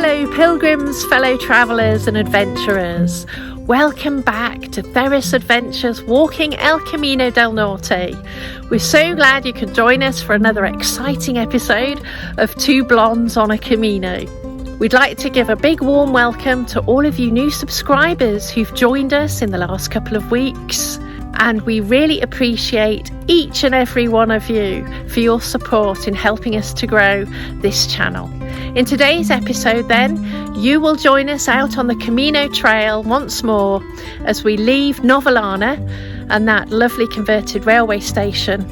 Hello pilgrims, fellow travellers and adventurers. Welcome back to Theros Adventures walking El Camino del Norte. We're so glad you could join us for another exciting episode of Two Blondes on a Camino. We'd like to give a big warm welcome to all of you new subscribers who've joined us in the last couple of weeks. And we really appreciate each and every one of you for your support in helping us to grow this channel. In today's episode then, you will join us out on the Camino Trail once more as we leave Novellana and that lovely converted railway station,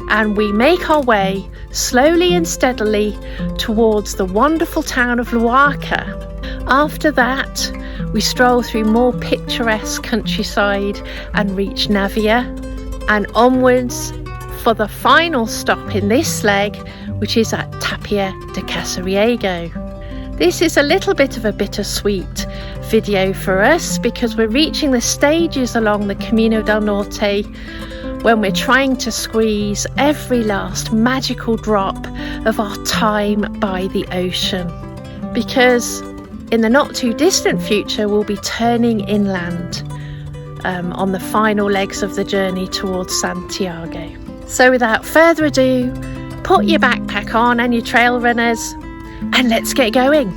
and we make our way slowly and steadily towards the wonderful town of Luarca. After that, we stroll through more picturesque countryside and reach Navia, and onwards for the final stop in this leg, which is at Tapia de Casariego. This is a little bit of a bittersweet video for us because we're reaching the stages along the Camino del Norte when we're trying to squeeze every last magical drop of our time by the ocean. Because in the not too distant future, we'll be turning inland on the final legs of the journey towards Santiago. So without further ado, put your backpack on and your trail runners, and let's get going.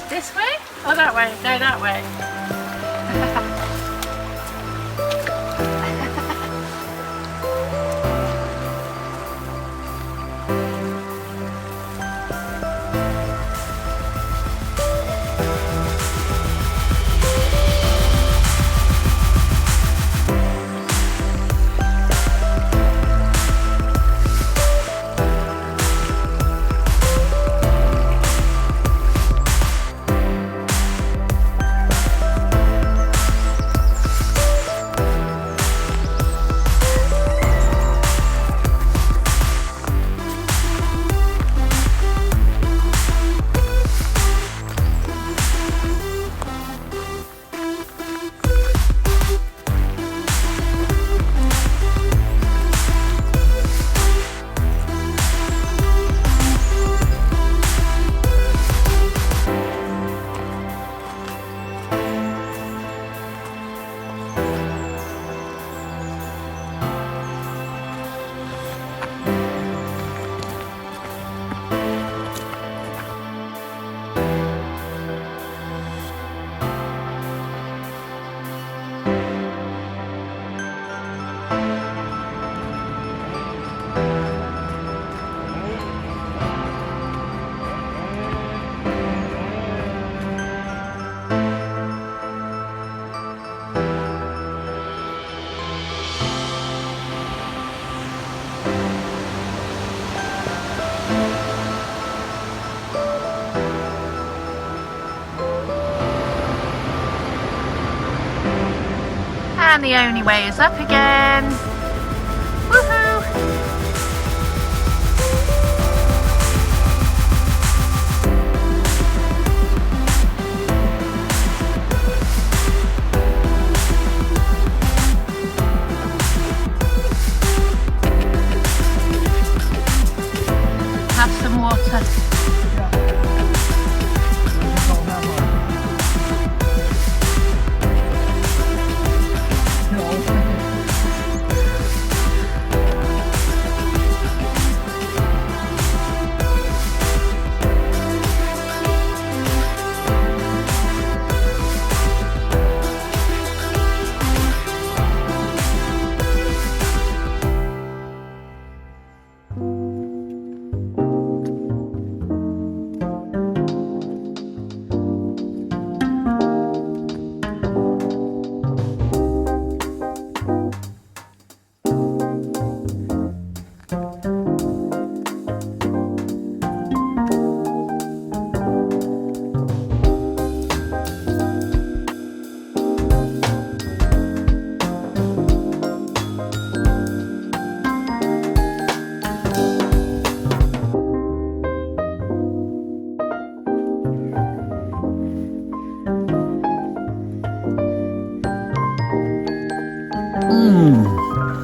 This way? Oh, that way. No, that way. And the only way is up again. Woohoo! Have some water.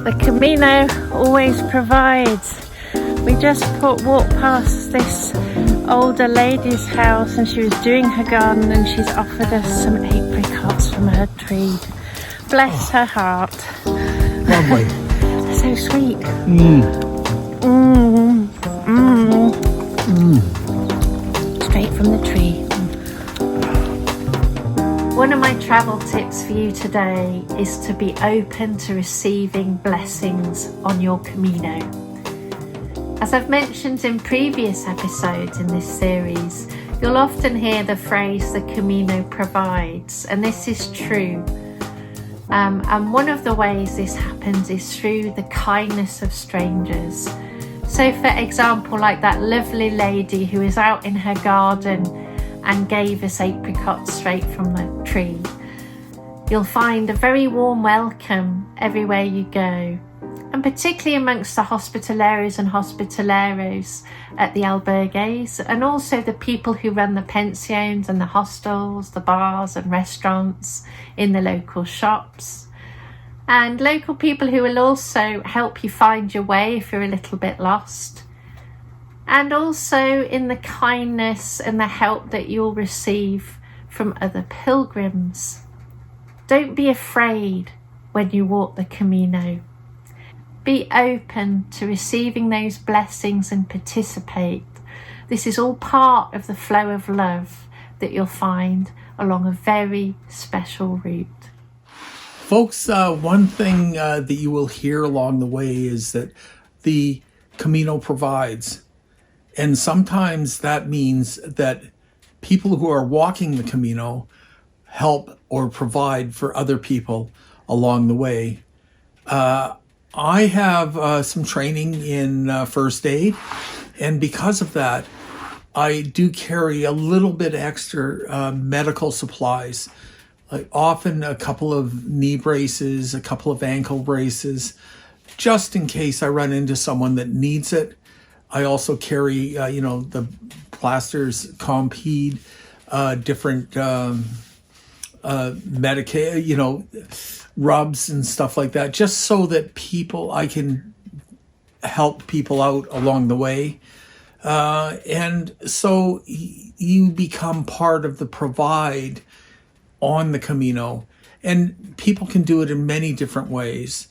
The Camino always provides. We just walked past this older lady's house and she was doing her garden and she's offered us some apricots from her tree. Bless her heart. Lovely. So sweet. Straight from the tree. One of my travel tips for you today is to be open to receiving blessings on your Camino. As I've mentioned in previous episodes in this series, you'll often hear the phrase the Camino provides, and this is true. And one of the ways this happens is through the kindness of strangers. So for example, like that lovely lady who is out in her garden and gave us apricots straight from the tree. You'll find a very warm welcome everywhere you go, and particularly amongst the hospitaleros and hospitaleros at the albergues, and also the people who run the pensions and the hostels, the bars and restaurants in the local shops, and local people who will also help you find your way if you're a little bit lost. And also in the kindness and the help that you'll receive from other pilgrims. Don't be afraid when you walk the Camino. Be open to receiving those blessings and participate. This is all part of the flow of love that you'll find along a very special route. Folks, one thing that you will hear along the way is that the Camino provides. And sometimes that means that people who are walking the Camino help or provide for other people along the way. I have some training in first aid, and because of that, I do carry a little bit extra medical supplies, like often a couple of knee braces, a couple of ankle braces, just in case I run into someone that needs it. I also carry, the plasters, Compede, different rubs and stuff like that, just so that I can help people out along the way. And so you become part of the provide on the Camino. And people can do it in many different ways.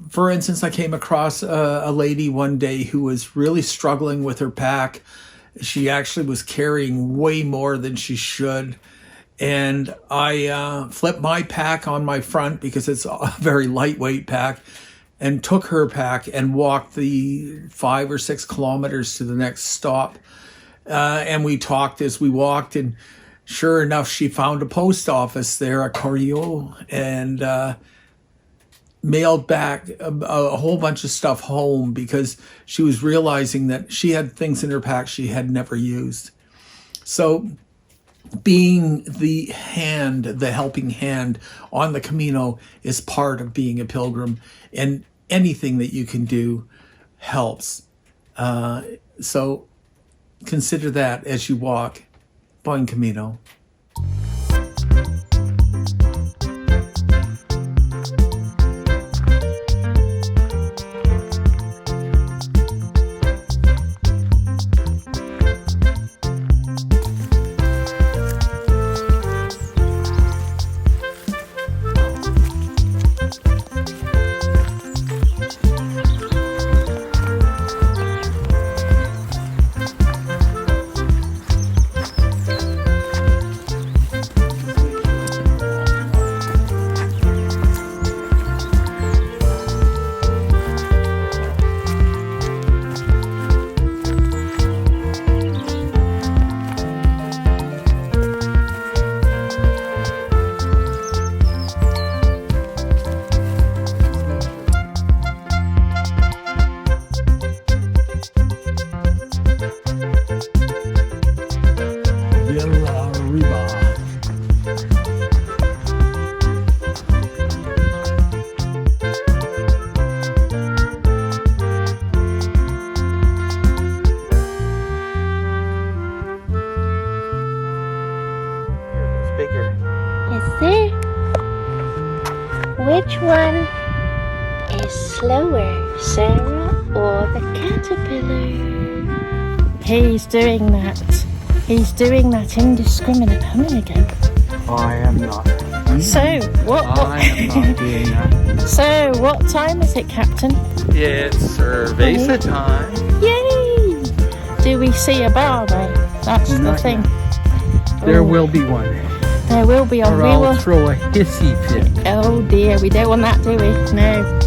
For instance, I came across a lady one day who was really struggling with her pack. She actually was carrying way more than she should. And I flipped my pack on my front because it's a very lightweight pack, and took her pack and walked the 5 or 6 kilometers to the next stop. And we talked as we walked, and sure enough, she found a post office there at Coyote and mailed back a whole bunch of stuff home because she was realizing that she had things in her pack she had never used. So being the hand, the helping hand on the Camino is part of being a pilgrim, and anything that you can do helps. So consider that as you walk. Buen Camino. Which one is slower, Sarah or the caterpillar? He's doing that. He's doing that indiscriminate humming again. I am not. So, what? I am not doing that. So, what time is it, Captain? It's cerveza time. Yay! Do we see a bar though? That's the Not thing. There will be one. There will be on. Or I'll throw a hissy fit. Oh dear, we don't want that, do we? No.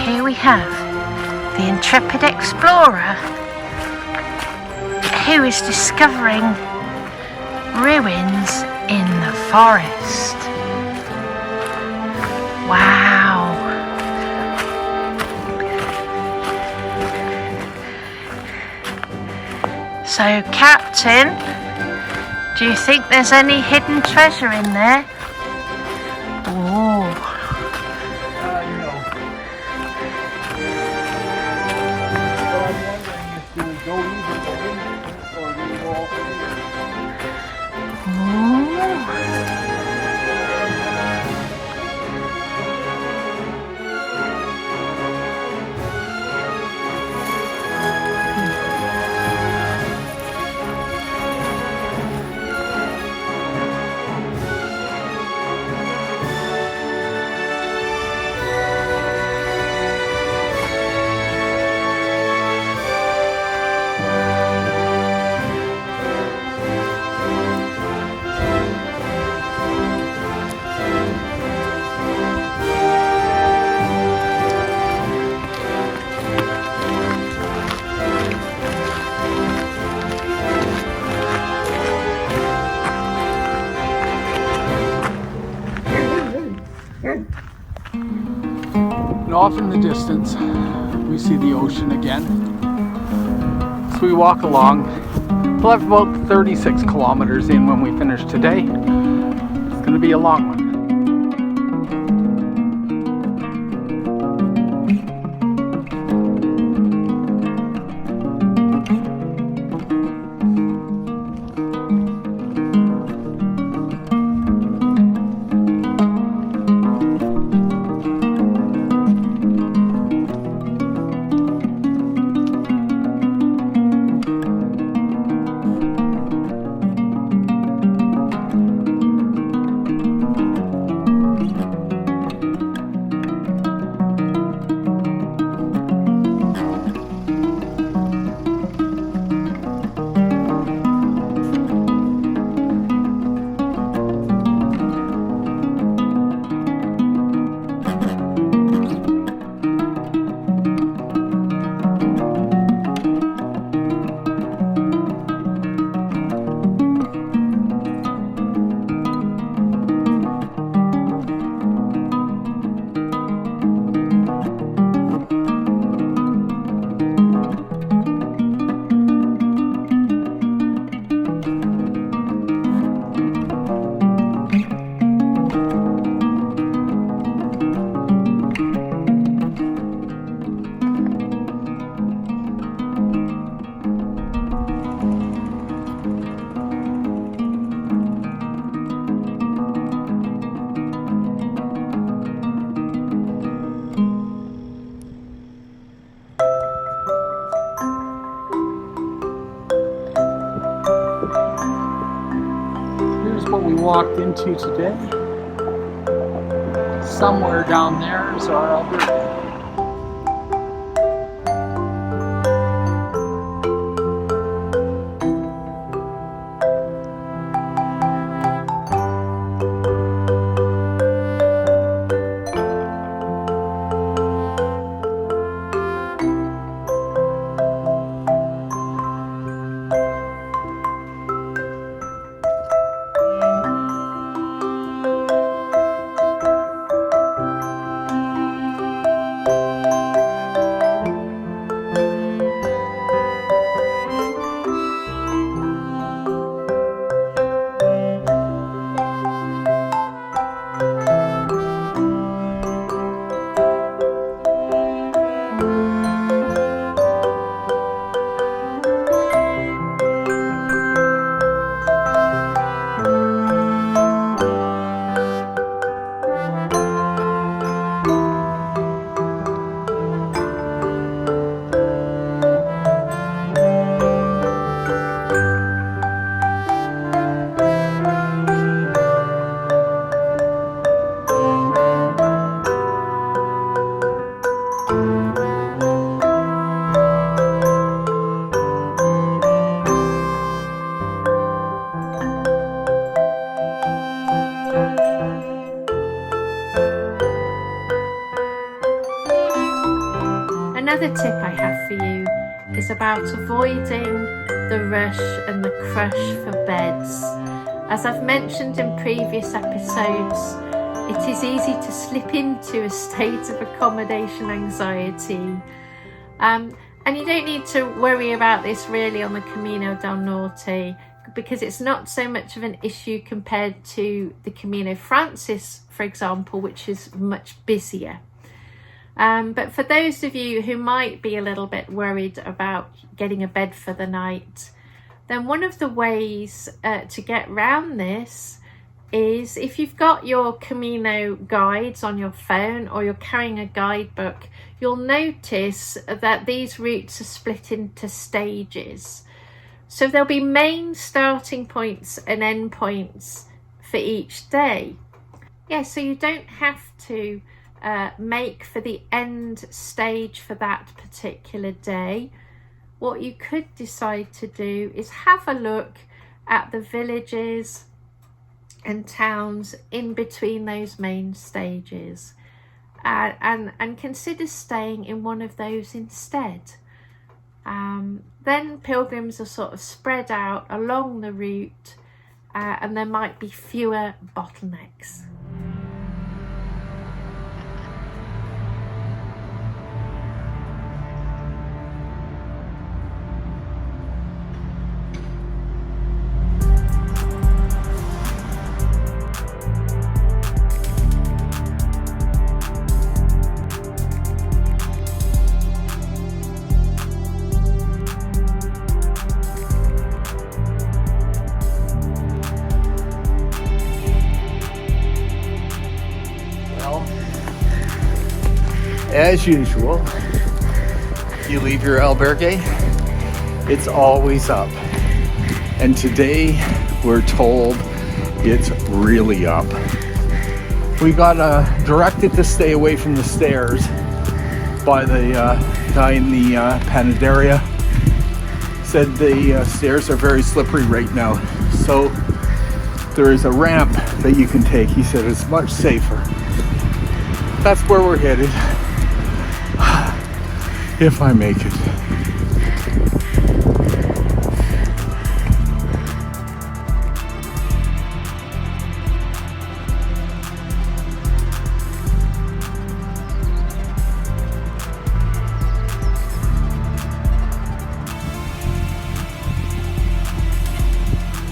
Here we have the intrepid explorer who is discovering ruins in the forest. Wow! So, Captain, do you think there's any hidden treasure in there? Oh. off in the distance, we see the ocean again. So we walk along. We'll have about 36 kilometers in when we finish today. It's going to be a long one. Walked into today. Somewhere down there is our Alberta. Another tip I have for you is about avoiding the rush and the crush for beds. As I've mentioned in previous episodes, it is easy to slip into a state of accommodation anxiety. And you don't need to worry about this really on the Camino del Norte, because it's not so much of an issue compared to the Camino Francis, for example, which is much busier. But for those of you who might be a little bit worried about getting a bed for the night, then one of the ways to get around this is, if you've got your Camino guides on your phone or you're carrying a guidebook, you'll notice that these routes are split into stages. So there'll be main starting points and end points for each day. Yeah, so you don't have to make for the end stage for that particular day. What you could decide to do is have a look at the villages and towns in between those main stages, and consider staying in one of those instead. Then pilgrims are sort of spread out along the route, and there might be fewer bottlenecks. as usual, you leave your albergue, it's always up. And today we're told it's really up. We got directed to stay away from the stairs by the guy in the panaderia. Said the stairs are very slippery right now. So there is a ramp that you can take. He said it's much safer. That's where we're headed. If I make it.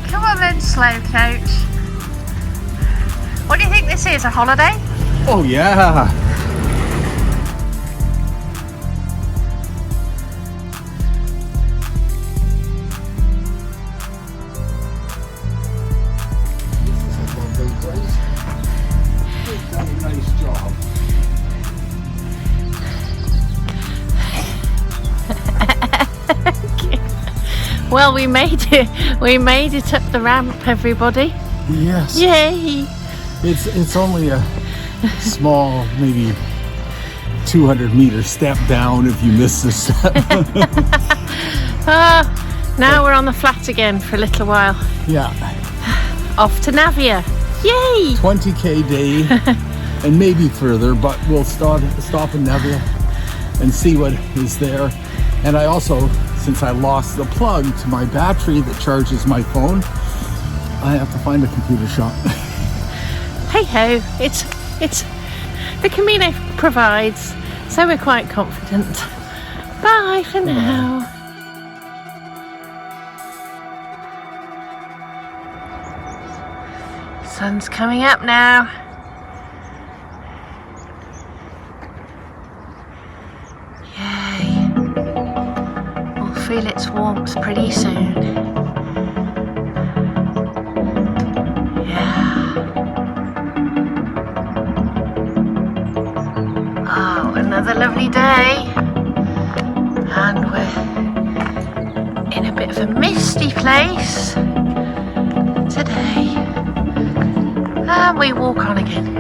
Come on then, slow coach. What do you think this is, a holiday? Oh yeah. Well, we made it. We made it up the ramp, everybody. Yes. Yay! It's only a small, maybe 200-meter step down if you miss the step. Now we're on the flat again for a little while. Yeah. Off to Navia. Yay! 20k day and maybe further, but we'll stop in Navia and see what is there. And I also, since I lost the plug to my battery that charges my phone, I have to find a computer shop. Hey ho, it's the Camino provides, so we're quite confident. Bye for now. Sun's coming up now. Yay. We'll feel its warmth pretty soon. Yeah. Oh, another lovely day. And we're in a bit of a misty place today. And we walk on again.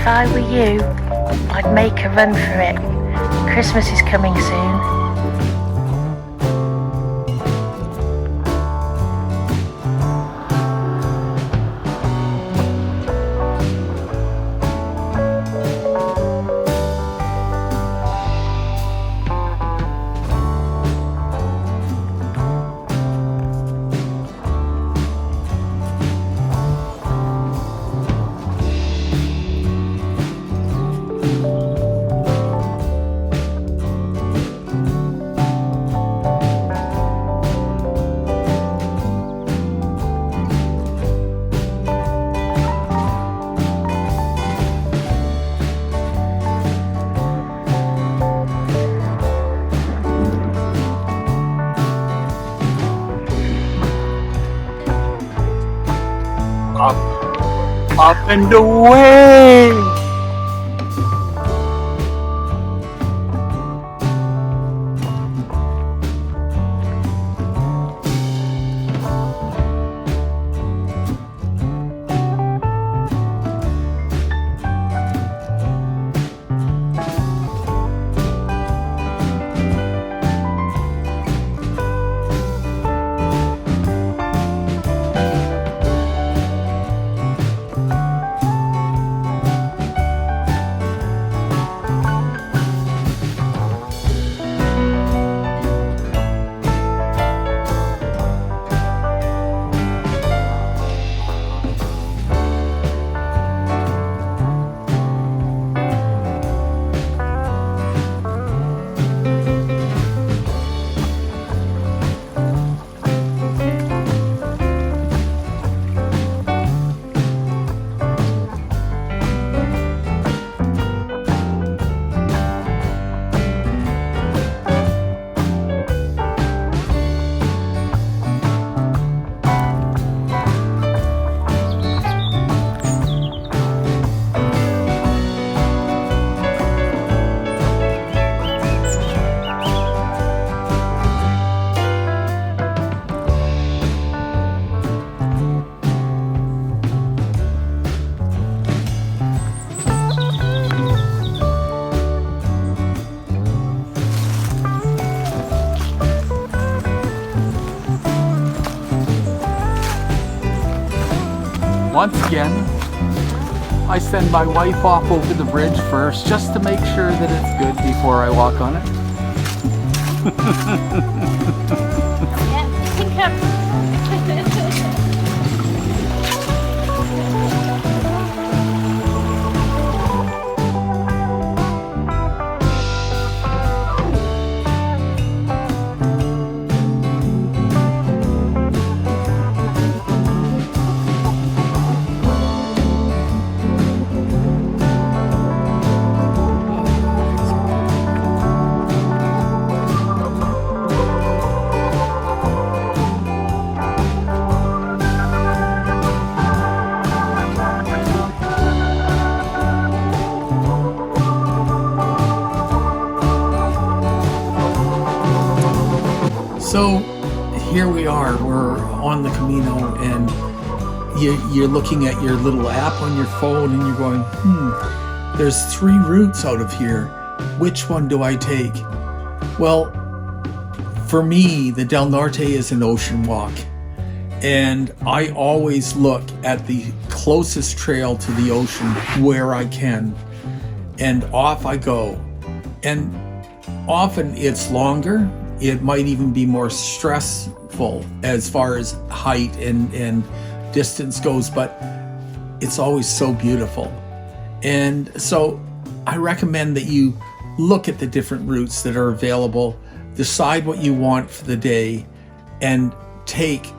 if I were you, I'd make a run for it. Christmas is coming soon. Up and away! Once again, I send my wife off over the bridge first just to make sure that it's good before I walk on it. Yeah, you can come. So here we are, we're on the Camino, and you're looking at your little app on your phone and you're going, there's 3 routes out of here. Which one do I take? Well, for me, the Del Norte is an ocean walk, and I always look at the closest trail to the ocean where I can, and off I go. And often it's longer. It might even be more stressful as far as height and distance goes, but it's always so beautiful. And so I recommend that you look at the different routes that are available, decide what you want for the day, and take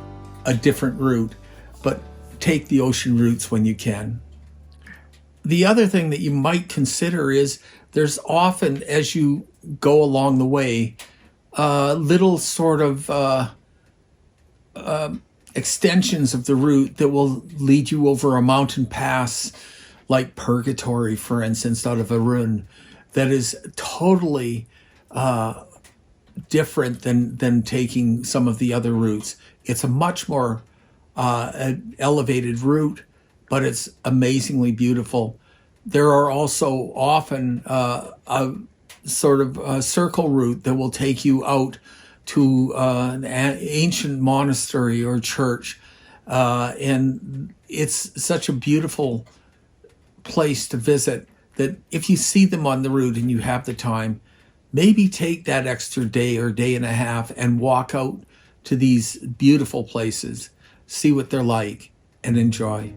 a different route, but take the ocean routes when you can. The other thing that you might consider is there's often, as you go along the way, little sort of extensions of the route that will lead you over a mountain pass, like Purgatory, for instance, out of Arun, that is totally different than taking some of the other routes. It's a much more elevated route, but it's amazingly beautiful. There are also often a sort of a circle route that will take you out to an ancient monastery or church. And it's such a beautiful place to visit that if you see them on the route and you have the time, maybe take that extra day or day and a half and walk out to these beautiful places, see what they're like, and enjoy.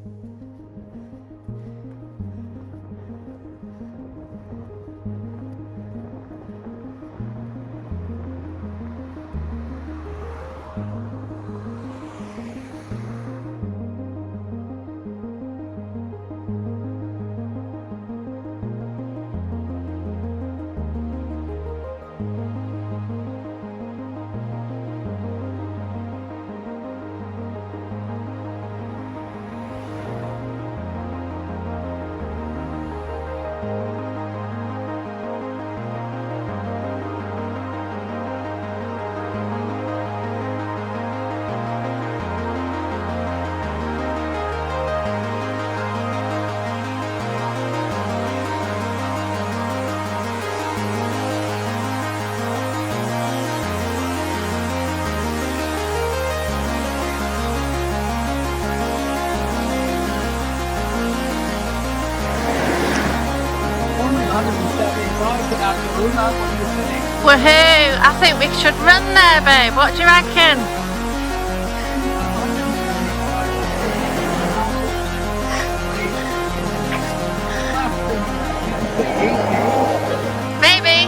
Woohoo! I think we should run there, babe. What do you reckon? Maybe.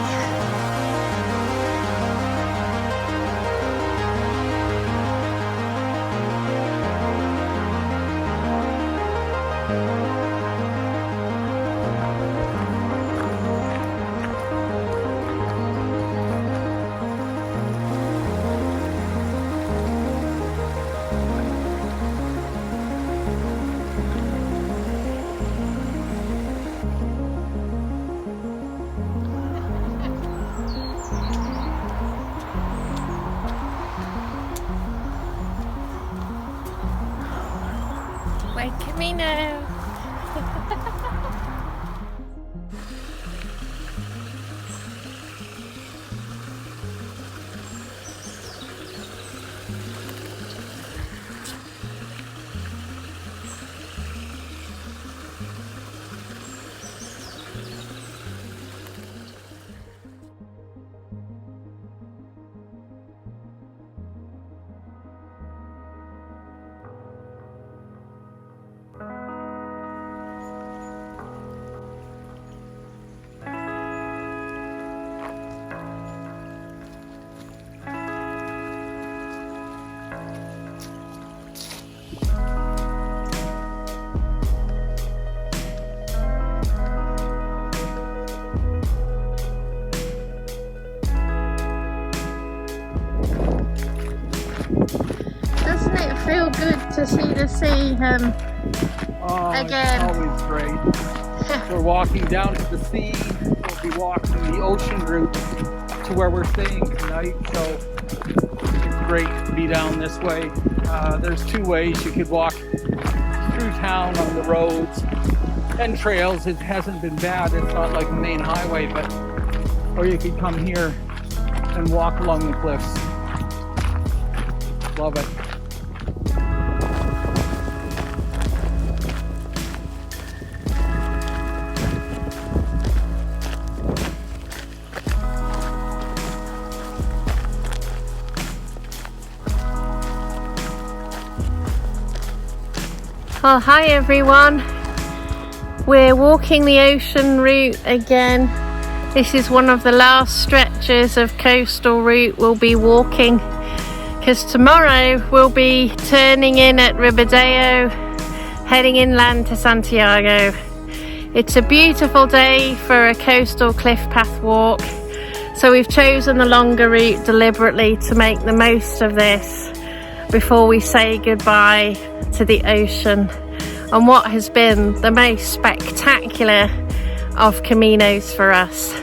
Buen camino. Doesn't it feel good to see the sea again? It's always great. We're walking down to the sea. We'll be walking the ocean route to where we're staying tonight, so it's great to be down this way. There's two ways you could walk through town on the roads and trails. It hasn't been bad. It's not like the main highway, but or you could come here and walk along the cliffs. Love it. Oh, hi everyone. We're walking the ocean route again. This is one of the last stretches of coastal route we'll be walking, because tomorrow we'll be turning in at Ribadeo, heading inland to Santiago. It's a beautiful day for a coastal cliff path walk, so we've chosen the longer route deliberately to make the most of this before we say goodbye to the ocean on what has been the most spectacular of Caminos for us.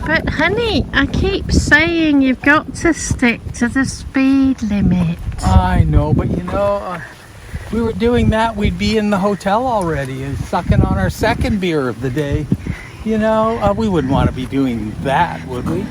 But honey, I keep saying you've got to stick to the speed limit. I know, but you know, if we were doing that, we'd be in the hotel already and sucking on our second beer of the day. You know, we wouldn't want to be doing that, would we?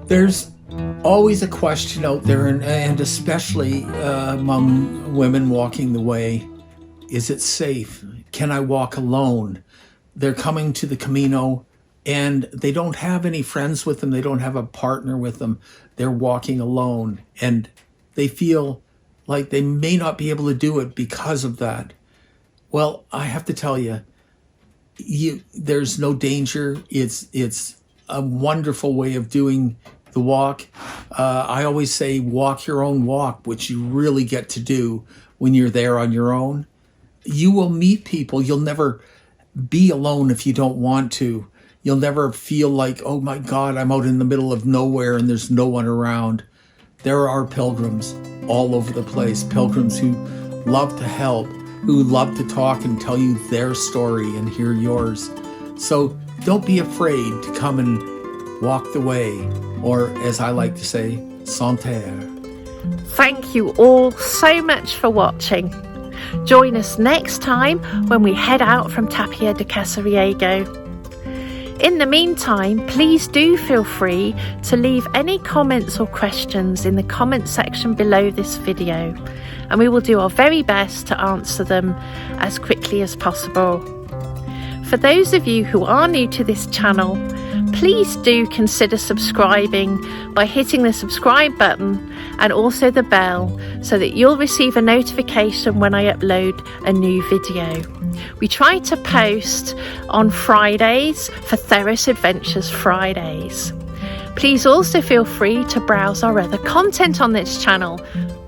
There's always a question out there, and especially among women walking the way, is it safe? Can I walk alone? They're coming to the Camino and they don't have any friends with them. They don't have a partner with them. They're walking alone and they feel like they may not be able to do it because of that. Well, I have to tell you, there's no danger. It's a wonderful way of doing the walk. I always say walk your own walk, which you really get to do when you're there on your own. You will meet people. You'll never be alone if you don't want to. You'll never feel like, oh my God, I'm out in the middle of nowhere and there's no one around. There are pilgrims all over the place, pilgrims who love to help, who love to talk and tell you their story and hear yours. So don't be afraid to come and walk the way, or as I like to say, santerre. Thank you all so much for watching. Join us next time when we head out from Tapia de Casariego. In the meantime, please do feel free to leave any comments or questions in the comment section below this video, and we will do our very best to answer them as quickly as possible. For those of you who are new to this channel, please do consider subscribing by hitting the subscribe button and also the bell so that you'll receive a notification when I upload a new video. We try to post on Fridays for Theros Adventures Fridays. Please also feel free to browse our other content on this channel.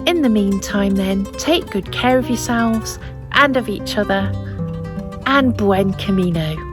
In the meantime then, take good care of yourselves and of each other, and buen camino.